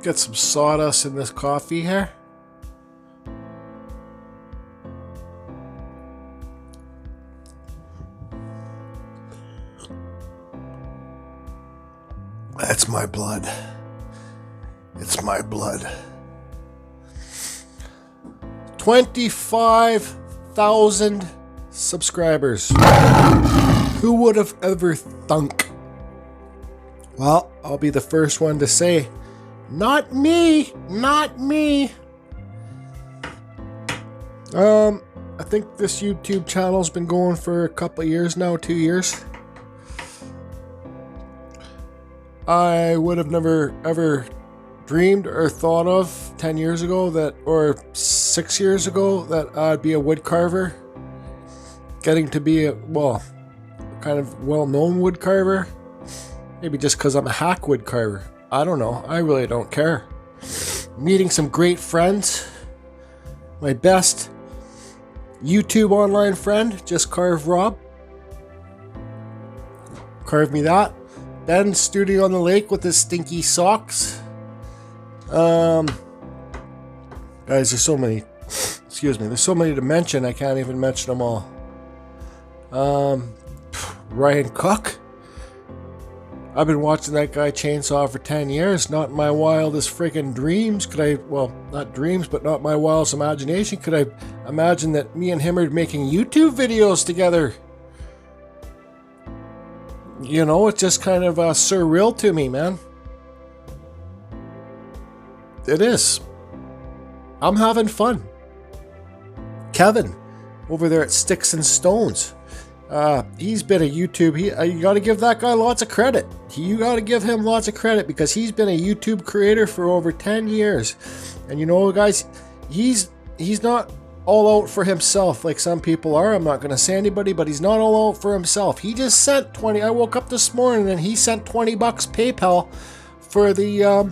Get some sawdust in this coffee here. That's my blood. It's my blood. 25,000 subscribers. Who would have ever thunk? Well, I'll be the first one to say, not me, not me. I think this YouTube channel's been going for a couple of years now, 2 years. I would have never ever dreamed or thought of 10 years ago that, or 6 years ago, that I'd be a wood carver. Getting to be a, well, kind of well-known wood carver. Maybe just because I'm a hack wood carver. I don't know. I really don't care. Meeting some great friends. My best YouTube online friend, Just Carve Rob. Carved me that. Ben studio on the lake with his stinky socks. Guys, there's so many. Excuse me. There's so many to mention. I can't even mention them all. Ryan Cook. I've been watching that guy chainsaw for 10 years. Not in my wildest freaking dreams could I, well, not dreams, but not my wildest imagination could I imagine that me and him are making YouTube videos together. You know, it's just kind of surreal to me, man. It is. I'm having fun. Kevin, over there at Sticks and Stones. He's been a YouTube. You got to give that guy lots of credit. You got to give him lots of credit because he's been a YouTube creator for over 10 years. And you know, guys, he's not all out for himself like some people are. I'm not going to say anybody, but he's not all out for himself. He just sent 20. I woke up this morning and he sent $20 PayPal for the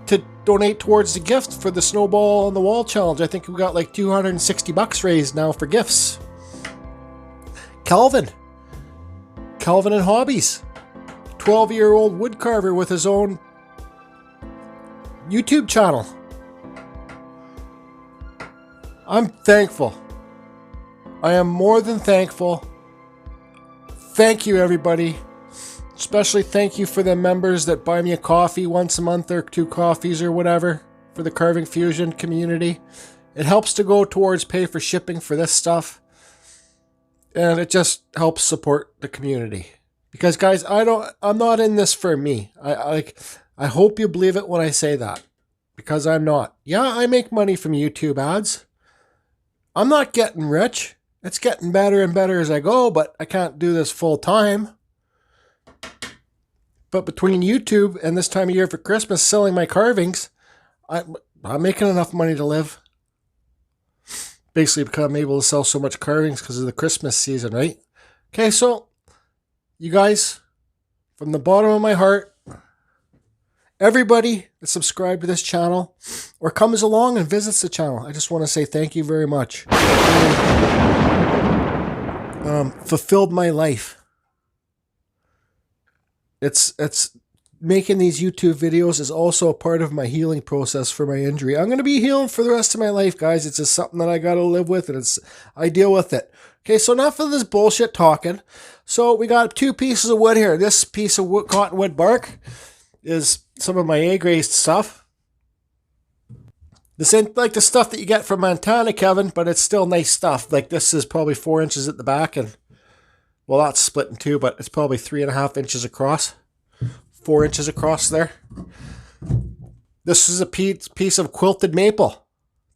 to donate towards the gift for the Snowball on the Wall challenge. I think we got like $260 raised now for gifts. Calvin and Hobbies, 12-year-old woodcarver with his own YouTube channel. I'm thankful. I am more than thankful. Thank you, everybody. Especially thank you for the members that buy me a coffee once a month or 2 coffees or whatever for the Carving Fusion community. It helps to go towards pay for shipping for this stuff. And it just helps support the community. Because guys, I'm not in this for me. I hope you believe it when I say that. Because I'm not. Yeah, I make money from YouTube ads. I'm not getting rich. It's getting better and better as I go, but I can't do this full time. But between YouTube and this time of year for Christmas selling my carvings, I'm making enough money to live. Basically because I'm able to sell so much carvings because of the Christmas season, right? Okay, so you guys, from the bottom of my heart, everybody that subscribed to this channel or comes along and visits the channel, I just want to say thank you very much. Fulfilled my life. It's making these YouTube videos is also a part of my healing process for my injury. I'm going to be healed for the rest of my life, guys. It's just something that I got to live with, and I deal with it. Okay, so enough of this bullshit talking. So we got 2 pieces of wood here. This piece of wood, cottonwood bark is some of my A-grade stuff. This ain't like the stuff that you get from Montana, Kevin, but it's still nice stuff. Like this is probably 4 inches at the back, and well, that's split in 2, but it's probably 3.5 inches across. 4 inches across there. This is a piece of quilted maple.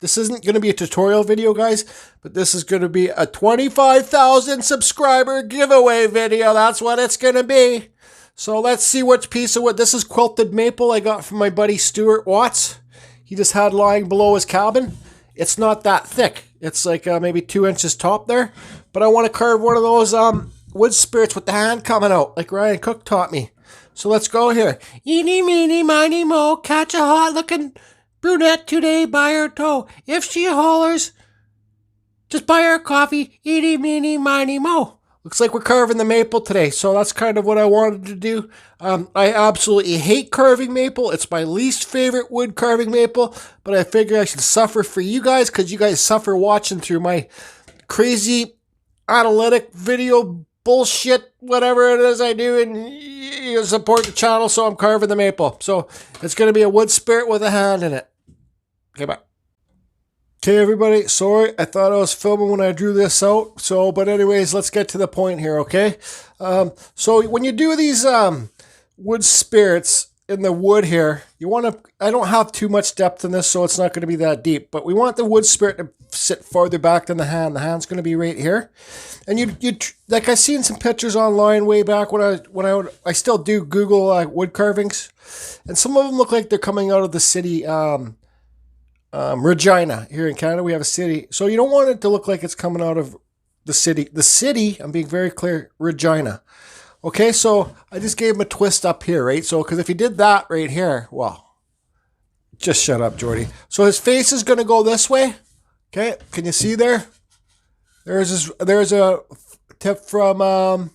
This isn't going to be a tutorial video, guys, but this is going to be a 25,000 subscriber giveaway video. That's what it's going to be. So let's see which piece of wood. This is quilted maple I got from my buddy Stuart Watts. He just had lying below his cabin. It's not that thick. It's like maybe 2 inches top there. But I want to carve one of those wood spirits with the hand coming out, like Ryan Cook taught me. So let's go here. Eeny, meeny, miny, mo, catch a hot-looking brunette today by her toe. If she hollers, just buy her coffee. Eeny, meeny, miny, mo. looks like we're carving the maple today. So that's kind of what I wanted to do. I absolutely hate carving maple. It's my least favorite wood, carving maple. But I figure I should suffer for you guys, because you guys suffer watching through my crazy analytic video bullshit, whatever it is I do, and you support the channel, so I'm carving the maple. So it's going to be a wood spirit with a hand in it. Okay, bye. Okay, everybody, sorry, I thought I was filming when I drew this out. So, but anyways, let's get to the point here, okay? So when you do these wood spirits in the wood here, you want to, I don't have too much depth in this, so it's not going to be that deep, but we want the wood spirit to sit farther back than the hand. The hand's going to be right here. And you like, I seen some pictures online way back when I still do Google wood carvings, and some of them look like they're coming out of the city, Regina. Here in Canada, we have a city. So you don't want it to look like it's coming out of the city. The city, I'm being very clear, Regina. Okay, so I just gave him a twist up here, right? So, because if he did that right here, well, just shut up, Jordy. So his face is going to go this way. Okay, can you see there? There's a tip from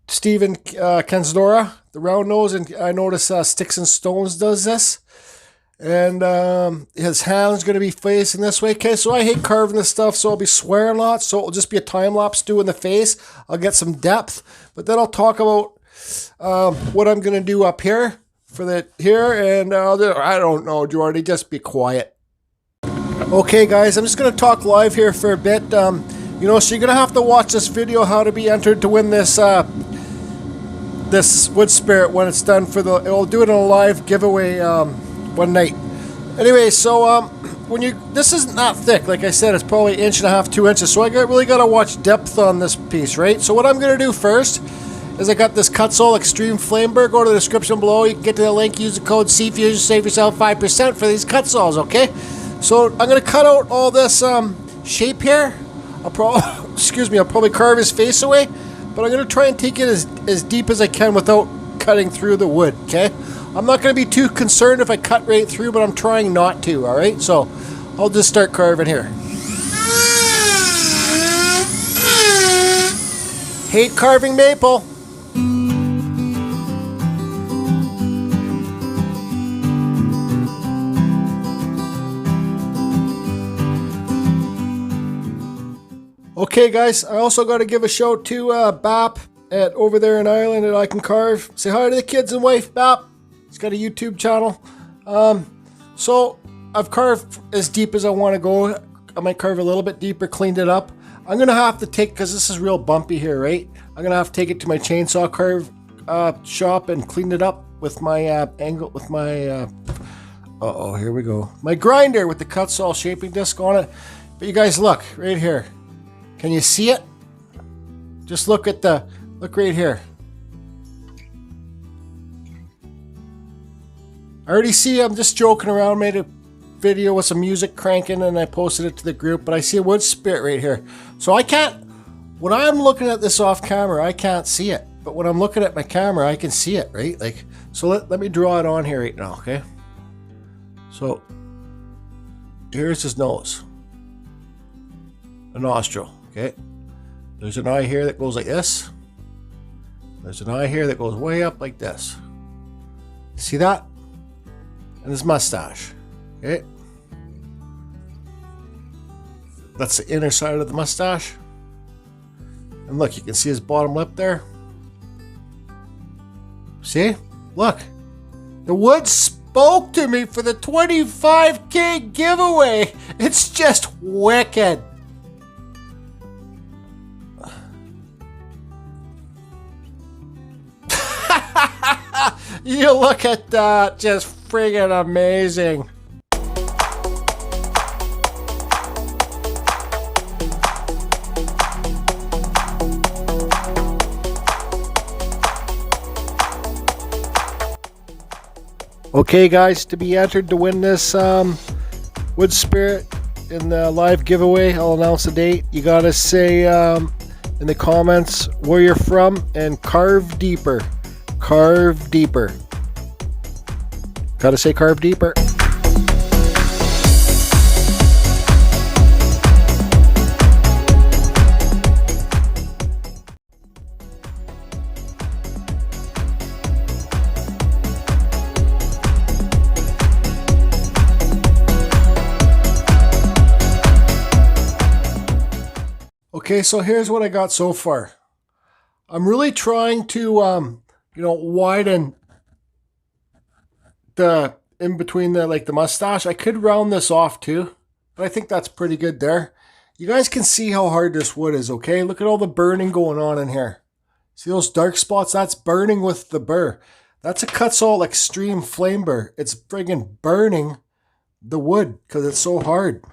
Stephen Kensdora, the round nose, and I notice Sticks and Stones does this. And his hand's going to be facing this way. Okay, so I hate carving this stuff, so I'll be swearing lots. So it'll just be a time-lapse doing the face. I'll get some depth. But then I'll talk about what I'm going to do up here for the here. And I don't know, Jordy, just be quiet. Okay, guys, I'm just going to talk live here for a bit. So you're going to have to watch this video, how to be entered to win this this wood spirit when it's done for the... I'll do it in a live giveaway one night. Anyway, so this isn't that thick. Like I said, it's probably 1.5 inches, 2 inches. So I really got to watch depth on this piece, right? So what I'm going to do first is I got this Kutzall Extreme Flamer. Go to the description below. You can get to the link. Use the code CFusion. Save yourself 5% for these Kutzalls, okay? So I'm going to cut out all this shape here. I'll probably carve his face away. But I'm going to try and take it as deep as I can without cutting through the wood, okay? I'm not going to be too concerned if I cut right through, but I'm trying not to, alright? So, I'll just start carving here. Hate carving maple. Okay, guys, I also got to give a shout to Bap over there in Ireland that I can carve. Say hi to the kids and wife, Bap. He's got a YouTube channel. So I've carved as deep as I want to go. I might carve a little bit deeper, cleaned it up. I'm going to have to take, because this is real bumpy here, right? I'm going to have to take it to my chainsaw carve shop and clean it up with my here we go. My grinder with the Kutzall shaping disc on it. But you guys look, right here. Can you see it? Just look right here. I already see, I'm just joking around, made a video with some music cranking and I posted it to the group, but I see a wood spirit right here. So I can't, when I'm looking at this off camera, I can't see it. But when I'm looking at my camera, I can see it, right? Like, so let me draw it on here right now, okay? So, here's his nose. A nostril, okay? There's an eye here that goes like this. There's an eye here that goes way up like this. See that? And his mustache, okay? That's the inner side of the mustache. And look, you can see his bottom lip there. See? Look. The wood spoke to me for the 25K giveaway. It's just wicked. You look at that, just friggin' amazing. Okay guys, to be entered to win this wood spirit in the live giveaway, I'll announce the date. You gotta say in the comments where you're from and carve deeper. Carve deeper. Gotta say carve deeper. Okay, so here's what I got so far. I'm really trying to, widen the in between the mustache. I could round this off too, but I think that's pretty good there. You guys can see how hard this wood is, okay? Look at all the burning going on in here. See those dark spots? That's burning with the burr. That's a Kutzall Extreme Flame Burr. It's friggin' burning the wood because it's so hard.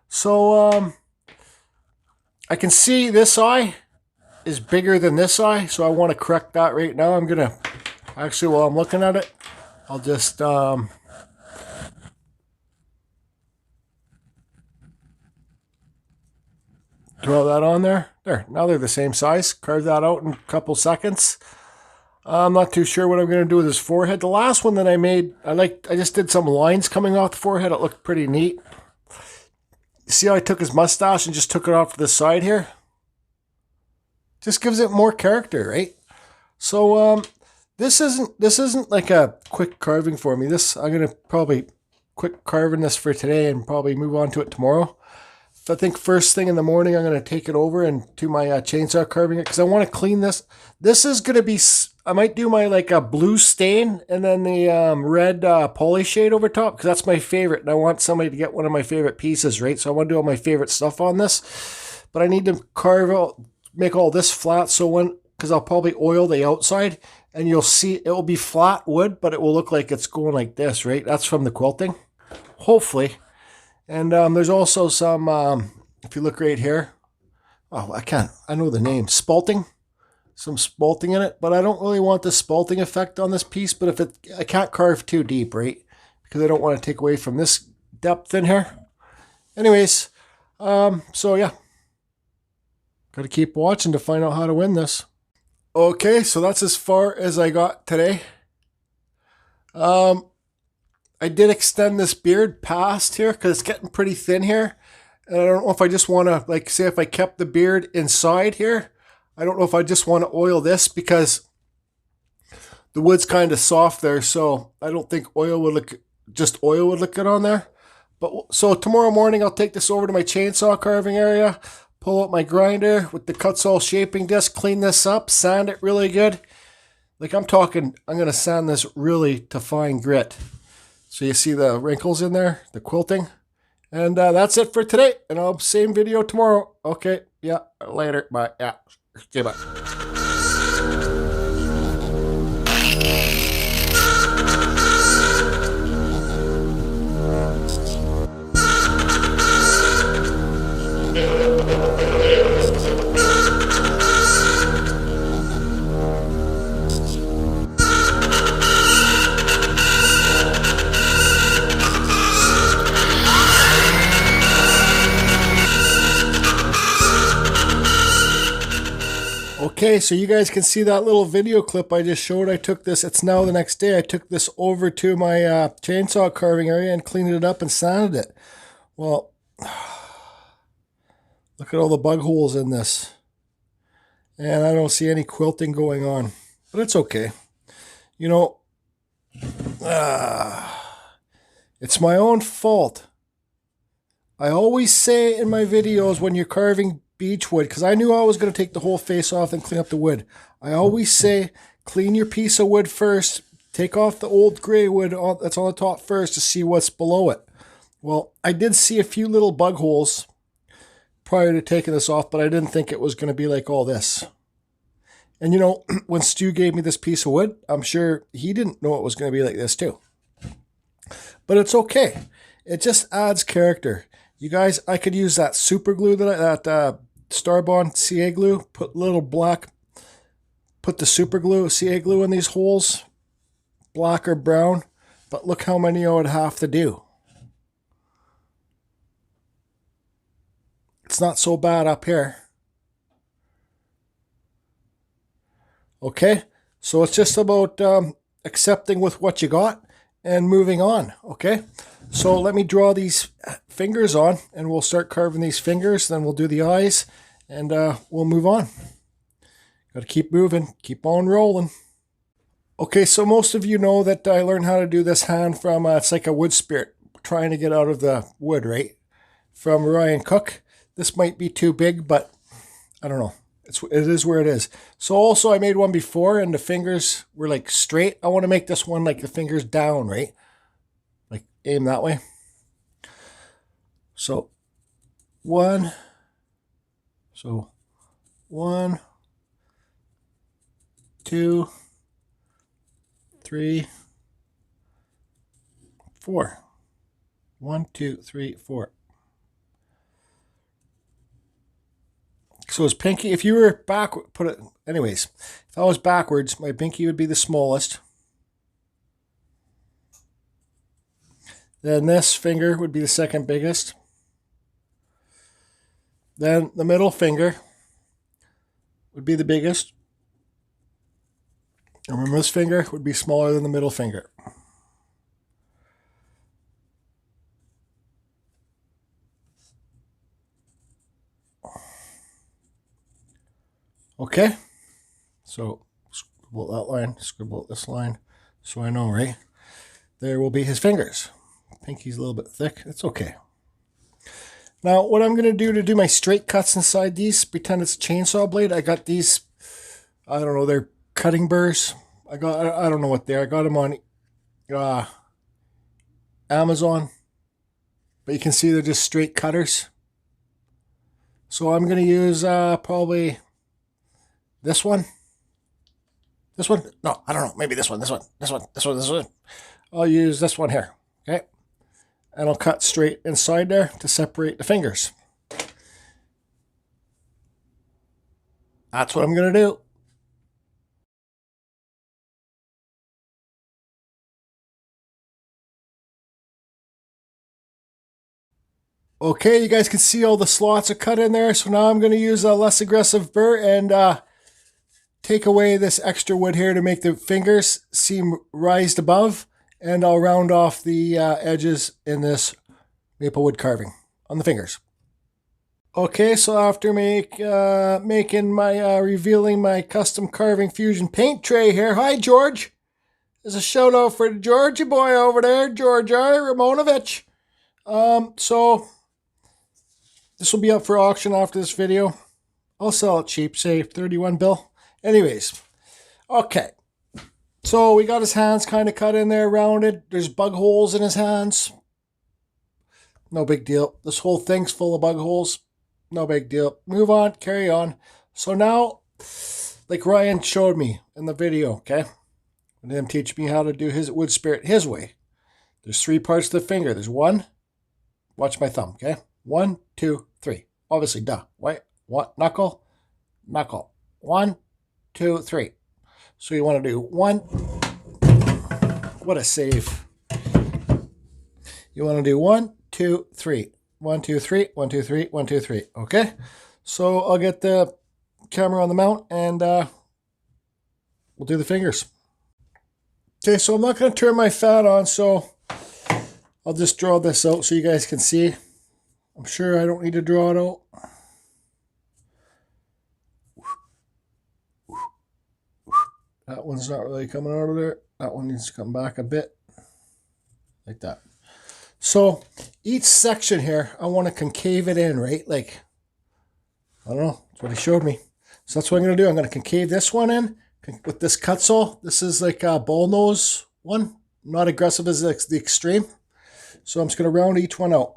So, I can see this eye is bigger than this eye, so I want to correct that right now. I'm going to, actually, while I'm looking at it, I'll just, draw that on there. There, now they're the same size. Carve that out in a couple seconds. I'm not too sure what I'm going to do with his forehead. The last one that I made, I just did some lines coming off the forehead. It looked pretty neat. See how I took his mustache and just took it off to the side here? Just gives it more character, right? So this isn't like a quick carving for me. I'm gonna probably quick carving this for today and probably move on to it tomorrow. I think first thing in the morning I'm gonna take it over and do my chainsaw carving it because I want to clean this. This is gonna be. I might do my a blue stain and then the red poly shade over top because that's my favorite. And I want somebody to get one of my favorite pieces, right? So I want to do all my favorite stuff on this, but I need to carve out. Make all this flat because I'll probably oil the outside and you'll see it will be flat wood, but it will look like it's going like this, right? That's from the quilting, hopefully. And there's also some, if you look right here, I know the name, spalting, some spalting in it, but I don't really want the spalting effect on this piece, but I can't carve too deep, right? Because I don't want to take away from this depth in here. Anyways, so yeah. Got to keep watching to find out how to win this. Okay, so that's as far as I got today. I did extend this beard past here because it's getting pretty thin here. And I don't know if I just want to, say if I kept the beard inside here, I don't know if I just want to oil this because the wood's kind of soft there. So I don't think oil would look good on there. But so tomorrow morning, I'll take this over to my chainsaw carving area. Pull out my grinder with the Kutzall shaping disc, clean this up, sand it really good. I'm talking, I'm going to sand this really to fine grit. So you see the wrinkles in there, the quilting. And that's it for today. And I'll same video tomorrow. Okay, yeah, later, bye. Yeah, okay, bye. Okay, so you guys can see that little video clip I just showed. I took this, it's now the next day, I took this over to my chainsaw carving area and cleaned it up and sanded it. Well, look at all the bug holes in this. And I don't see any quilting going on, but it's okay. It's my own fault. I always say in my videos when you're carving beech wood, because I knew I was going to take the whole face off and clean up the wood. I always say clean your piece of wood first, take off the old gray wood that's on the top first to see what's below it. Well, I did see a few little bug holes prior to taking this off, but I didn't think it was going to be like all this. And when Stu gave me this piece of wood, I'm sure he didn't know it was going to be like this too. But it's okay. It just adds character. You guys, I could use that super glue that Starbond CA glue. Put the super glue, CA glue in these holes, black or brown. But look how many I would have to do. It's not so bad up here. Okay, so it's just about accepting with what you got and moving on, okay? So let me draw these fingers on and we'll start carving these fingers, then we'll do the eyes and we'll move on. Got to keep moving, keep on rolling. Okay, so most of you know that I learned how to do this hand from, it's like a wood spirit, trying to get out of the wood, right? From Ryan Cook. This might be too big, but I don't know. It is where it is. So also I made one before and the fingers were like straight. I want to make this one like the fingers down, right? Like aim that way. So 1, so 1, 2, 3, 4. 1, 2, 3, 4. So his pinky, if you were back, put it, anyways, if I was backwards, my pinky would be the smallest. Then this finger would be the second biggest. Then the middle finger would be the biggest. And remember, this finger would be smaller than the middle finger. Okay, so scribble that line, scribble this line, so I know, right? There will be his fingers. Pinky's a little bit thick. It's okay. Now, what I'm going to do my straight cuts inside these, pretend it's a chainsaw blade. I got these, I don't know, they're cutting burrs. I don't know what they are. I got them on Amazon. But you can see they're just straight cutters. So I'm going to use probably this one. This one? No, I don't know. Maybe this one. I'll use this one here. Okay. And I'll cut straight inside there to separate the fingers. That's what I'm going to do. Okay, you guys can see all the slots are cut in there. So now I'm going to use a less aggressive burr and take away this extra wood here to make the fingers seem raised above. And I'll round off the edges in this maple wood carving on the fingers. Okay, so after revealing my custom carving fusion paint tray here. Hi, George. There's a shout out for the Georgie boy over there, George R. Ramonovich. So this will be up for auction after this video. I'll sell it cheap, say 31 bill. Anyways, okay. So we got his hands kind of cut in there, rounded. There's bug holes in his hands. No big deal. This whole thing's full of bug holes. No big deal. Move on, carry on. So now, like Ryan showed me in the video, okay? And him teach me how to do his wood spirit his way. There's 3 parts to the finger. There's 1. Watch my thumb, okay? 1, 2, 3. Obviously, duh. Wait, what? Knuckle, knuckle. 1, 2, 3. So you want to do 1. What a save. You want to do 1, 2, 3. 1, 2, 3. 1, 2, 3. 1, 2, 3. Okay? So I'll get the camera on the mount and we'll do the fingers. Okay, so I'm not going to turn my fan on, so I'll just draw this out so you guys can see. I'm sure I don't need to draw it out. That one's not really coming out of there. That one needs to come back a bit. Like that. So each section here, I want to concave it in, right? Like, I don't know. That's what he showed me. So that's what I'm going to do. I'm going to concave this one in with this cut saw. This is like a bull nose one. Not aggressive as the extreme. So I'm just going to round each one out.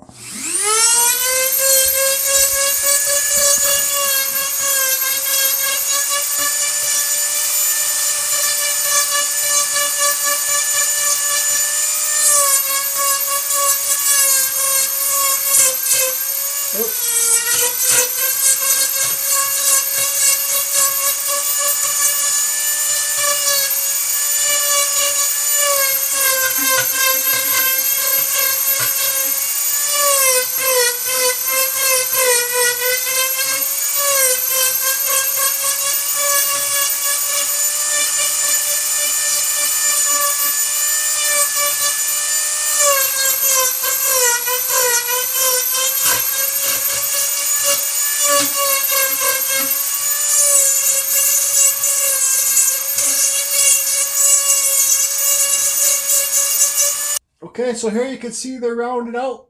Okay, so here you can see they're rounded out.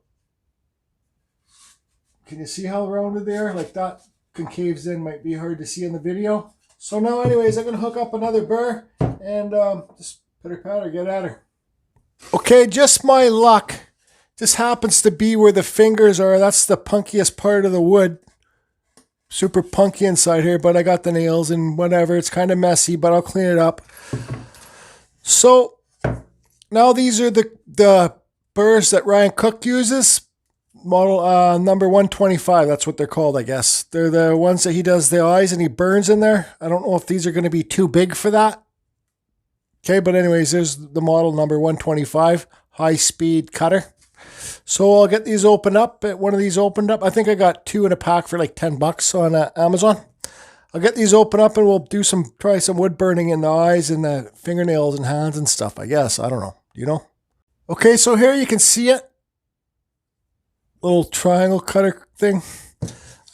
Can you see how rounded they are? Like that concaves in, might be hard to see in the video. So now anyways, I'm going to hook up another burr and just pitter patter, get at her. Okay, just my luck. This happens to be where the fingers are. That's the punkiest part of the wood. Super punky inside here, but I got the nails and whatever. It's kind of messy, but I'll clean it up. So now these are the burrs that Ryan Cook uses. Model number 125, that's what they're called, I guess. They're the ones that he does the eyes and he burns in there. I don't know if these are going to be too big for that. Okay, but anyways, there's the model number 125, high-speed cutter. So I'll get these opened up. One of these opened up. I think I got 2 in a pack for like $10 on Amazon. I'll get these open up and we'll try some wood burning in the eyes and the fingernails and hands and stuff, I guess. I don't know. You know? Okay, so here you can see it. Little triangle cutter thing.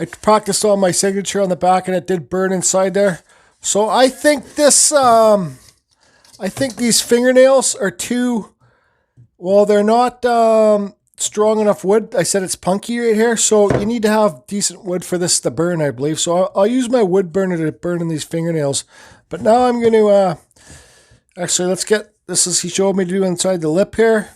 I practiced on my signature on the back and it did burn inside there. So I think this, I think these fingernails are too, well, they're not strong enough wood. I said it's punky right here. So you need to have decent wood for this to burn, I believe. So I'll use my wood burner to burn in these fingernails. But now I'm going to, actually, let's get, this is, he showed me to do inside the lip here.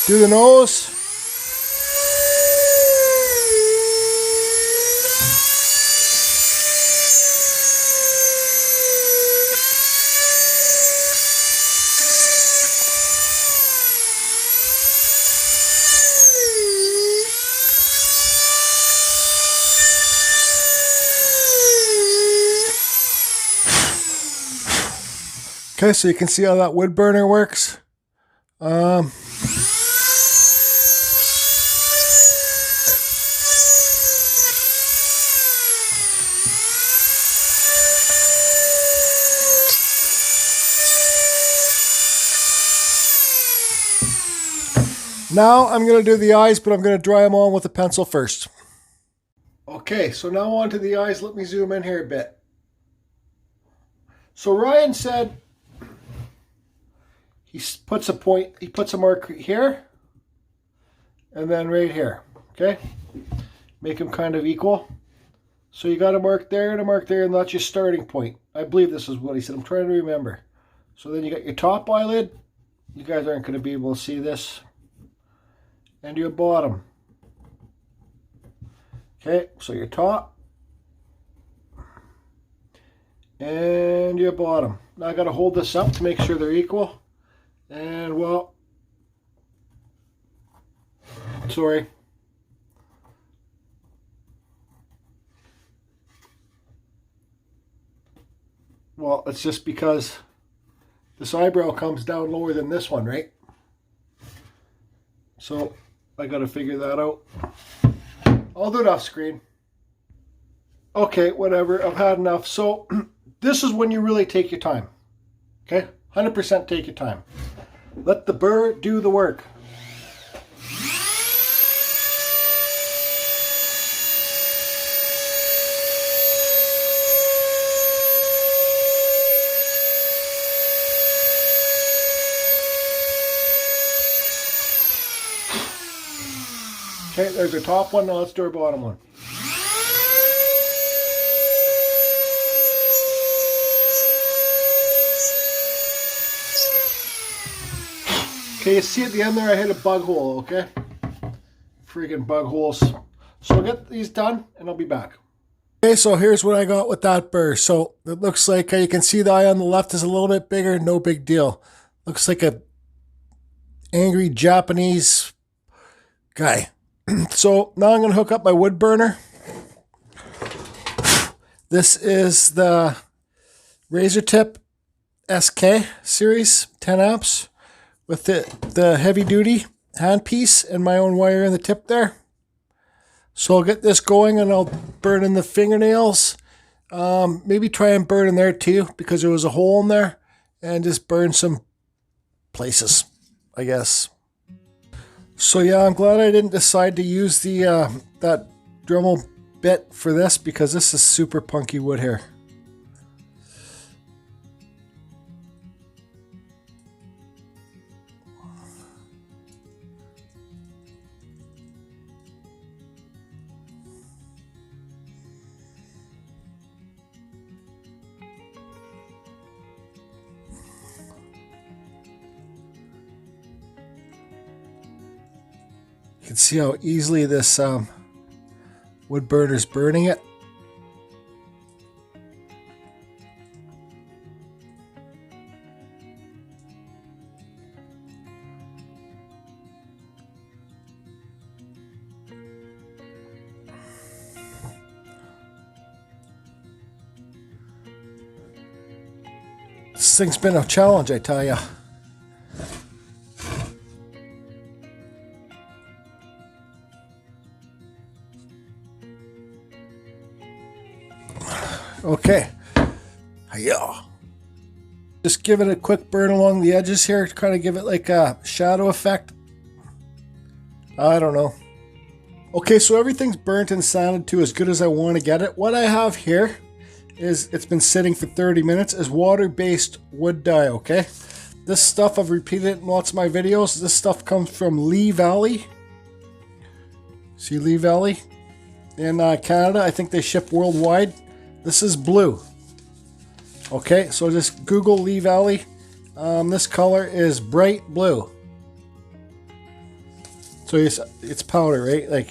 Do the nose. Okay, so you can see how that wood burner works. Now I'm going to do the eyes, but I'm going to dry them on with a pencil first. Okay, so now on to the eyes. Let me zoom in here a bit. So Ryan said he puts a mark here and then right here, okay? Make them kind of equal. So you got a mark there and a mark there, and that's your starting point. I believe this is what he said. I'm trying to remember. So then you got your top eyelid. You guys aren't going to be able to see this. And your bottom. Okay, so your top and your bottom. Now I got to hold this up to make sure they're equal. And well, sorry. Well, it's just because this eyebrow comes down lower than this one, right? So I got to figure that out. I'll do it off screen. Okay, whatever. I've had enough. So this is when you really take your time. Okay? 100% take your time. Let the burr do the work. Okay, there's our top one. Now let's do our bottom one. Okay, you see at the end there I hit a bug hole, okay? Freaking bug holes. So I'll get these done and I'll be back. Okay, so here's what I got with that burr. So it looks like you can see the eye on the left is a little bit bigger, no big deal. Looks like a angry Japanese guy. So now I'm going to hook up my wood burner. This is the Razor Tip SK series, 10 amps, with the heavy duty handpiece and my own wire in the tip there. So I'll get this going and I'll burn in the fingernails. Maybe try and burn in there too, because there was a hole in there, and just burn some places, I guess. So yeah, I'm glad I didn't decide to use the that Dremel bit for this, because this is super punky wood here. You can see how easily this wood burner is burning it. This thing's been a challenge, I tell ya. Okay. Yeah. Just give it a quick burn along the edges here to kind of give it like a shadow effect. I don't know. Okay, so everything's burnt and sanded to as good as I want to get it. What I have here is, it's been sitting for 30 minutes, is water-based wood dye, okay? This stuff, I've repeated it in lots of my videos. This stuff comes from Lee Valley. See Lee Valley? In Canada. I think they ship worldwide. This is blue. Okay, so just Google Lee Valley. This color is bright blue. So it's powder, right? Like,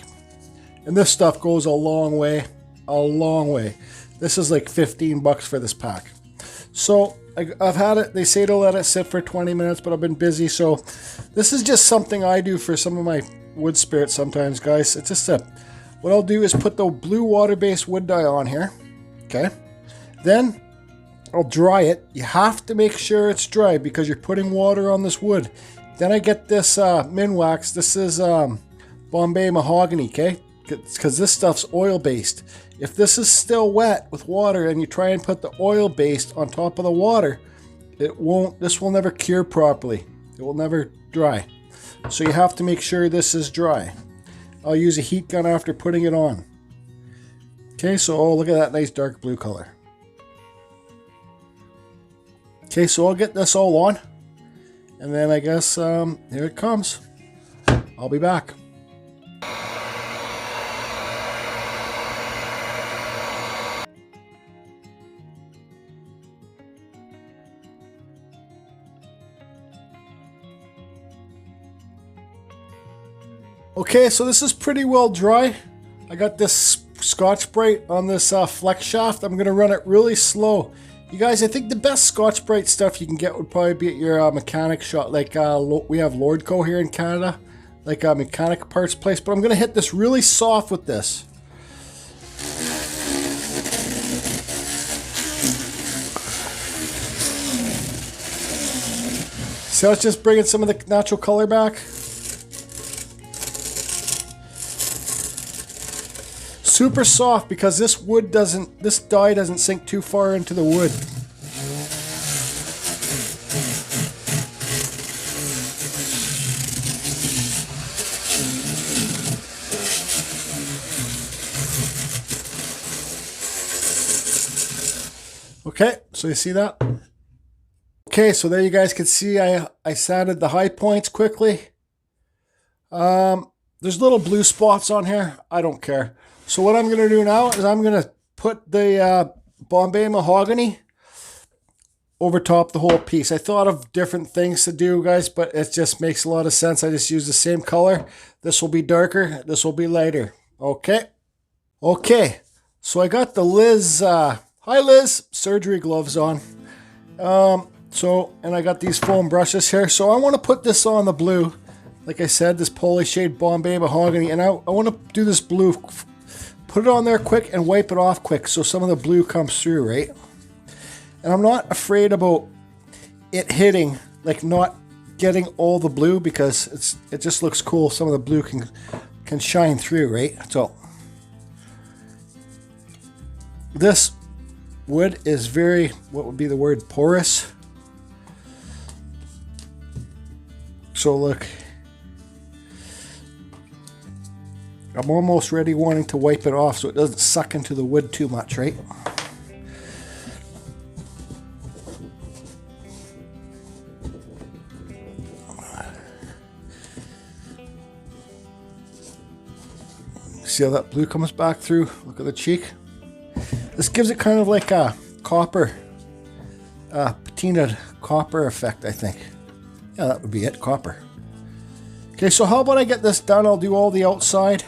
and this stuff goes a long way. A long way. This is like 15 bucks for this pack. So I've had it. They say to let it sit for 20 minutes, but I've been busy. So this is just something I do for some of my wood spirits sometimes, guys. It's just what I'll do is put the blue water-based wood dye on here. Okay. Then I'll dry it. You have to make sure it's dry because you're putting water on this wood. Then I get this Minwax. This is Bombay mahogany, okay? Because this stuff's oil-based. If this is still wet with water and you try and put the oil-based on top of the water, this will never cure properly. It will never dry. So you have to make sure this is dry. I'll use a heat gun after putting it on. Okay, so oh, look at that nice dark blue color. Okay, so I'll get this all on. And then I guess here it comes. I'll be back. Okay, so this is pretty well dry. I got this Scotch-Brite on this flex shaft. I'm going to run it really slow. You guys, I think the best Scotch-Brite stuff you can get would probably be at your mechanic shop. Like we have Lordco here in Canada, like a mechanic parts place. But I'm going to hit this really soft with this. So it's just bringing some of the natural color back. Super soft because this dye doesn't sink too far into the wood. Okay, so you see that? Okay, so there you guys can see I sanded the high points quickly. There's little blue spots on here. I don't care. So what I'm going to do now is I'm going to put the Bombay mahogany over top the whole piece. I thought of different things to do, guys, but it just makes a lot of sense. I just use the same color. This will be darker. This will be lighter. Okay. Okay. So I got the Liz, hi Liz, surgery gloves on. And I got these foam brushes here. So I want to put this on the blue. Like I said, this Polyshade Bombay mahogany. And I want to do this blue. Put it on there quick and wipe it off quick so some of the blue comes through, right? And I'm not afraid about it hitting, like not getting all the blue, because it just looks cool. Some of the blue can shine through, right? So this wood is very, what would be the word, porous. So look, I'm almost ready wanting to wipe it off so it doesn't suck into the wood too much, right? See how that blue comes back through? Look at the cheek. This gives it kind of like a copper, patinaed copper effect, I think. Yeah, that would be it, copper. Okay, so how about I get this done? I'll do all the outside.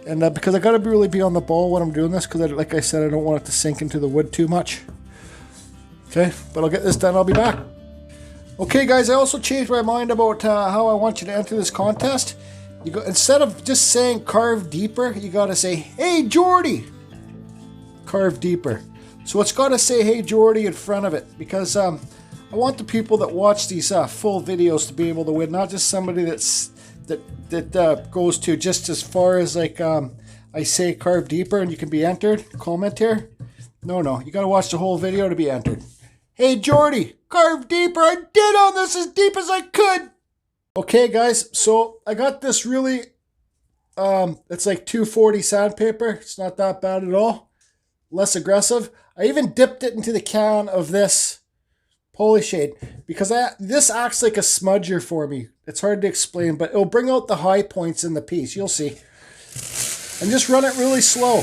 And because I gotta really be on the ball when I'm doing this, because like I said, I don't want it to sink into the wood too much. Okay, but I'll get this done, I'll be back. Okay guys, I also changed my mind about how I want you to enter this contest. You go, instead of just saying carve deeper, you gotta say, hey Jordy! Carve deeper. So it's gotta say hey Jordy in front of it, because I want the people that watch these full videos to be able to win, not just somebody that goes to just as far as like I say carve deeper and you can be entered. Comment here. No, you gotta watch the whole video to be entered. Hey Jordy, carve deeper. I did on this as deep as I could. Okay guys, so I got this really, it's like 240 sandpaper. It's not that bad at all. Less aggressive. I even dipped it into the can of this Polyshade because this acts like a smudger for me. It's hard to explain, but it'll bring out the high points in the piece. You'll see. And just run it really slow.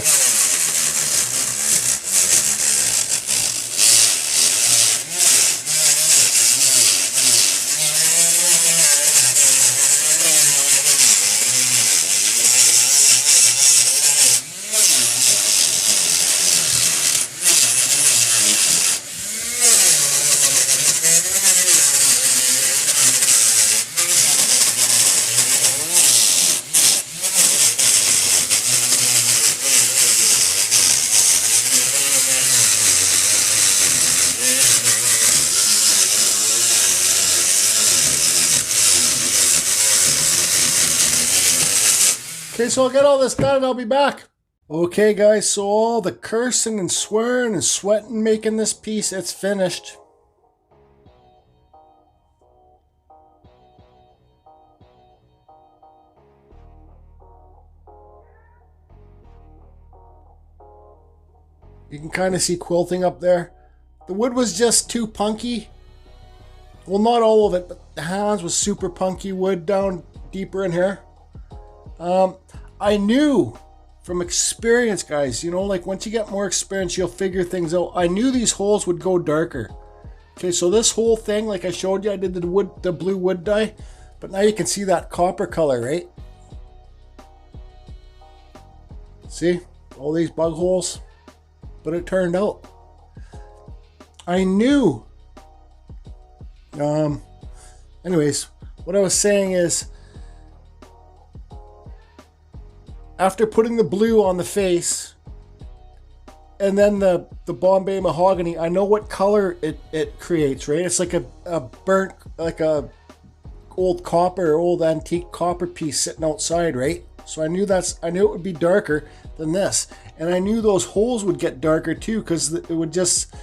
Okay, so I'll get all this done and I'll be back. Okay guys, so all the cursing and swearing and sweating making this piece, it's finished. You can kind of see quilting up there. The wood was just too punky. Well, not all of it, but the hands was super punky wood down deeper in here. I knew from experience, guys, you know, like once you get more experience, you'll figure things out. I knew these holes would go darker. Okay, so this whole thing, like I showed you, I did the blue wood dye, but now you can see that copper color, right? See, all these bug holes, but it turned out. I knew. Anyways, what I was saying is, after putting the blue on the face and then the Bombay mahogany, I know what color it creates, right? It's like a burnt, like a old copper, old antique copper piece sitting outside, right? So I knew it would be darker than this. And I knew those holes would get darker too, because it would just,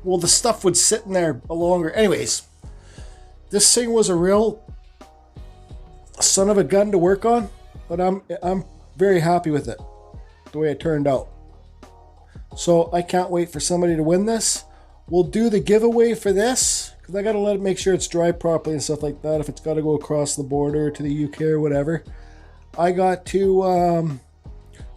well, the stuff would sit in there longer. Anyways, this thing was a real son of a gun to work on. But I'm very happy with it, the way it turned out. So I can't wait for somebody to win this. We'll do the giveaway for this, because I got to make sure it's dry properly and stuff like that, if it's got to go across the border to the UK or whatever. I got to,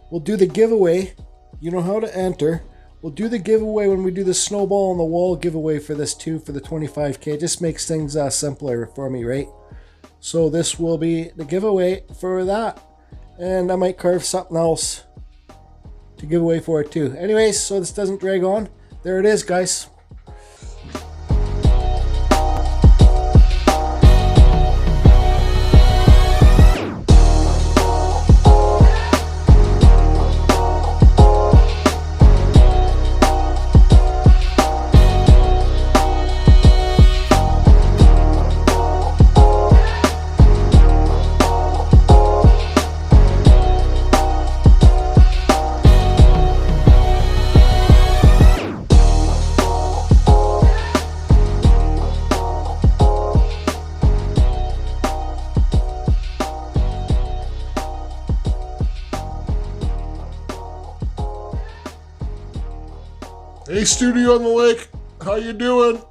we'll do the giveaway. You know how to enter. We'll do the giveaway when we do the snowball on the wall giveaway for this too, for the 25K. It just makes things simpler for me, right? So this will be the giveaway for that. And I might carve something else to give away for it too. Anyways, so this doesn't drag on. There it is, guys. Hey, Studio on the Lake, how you doing?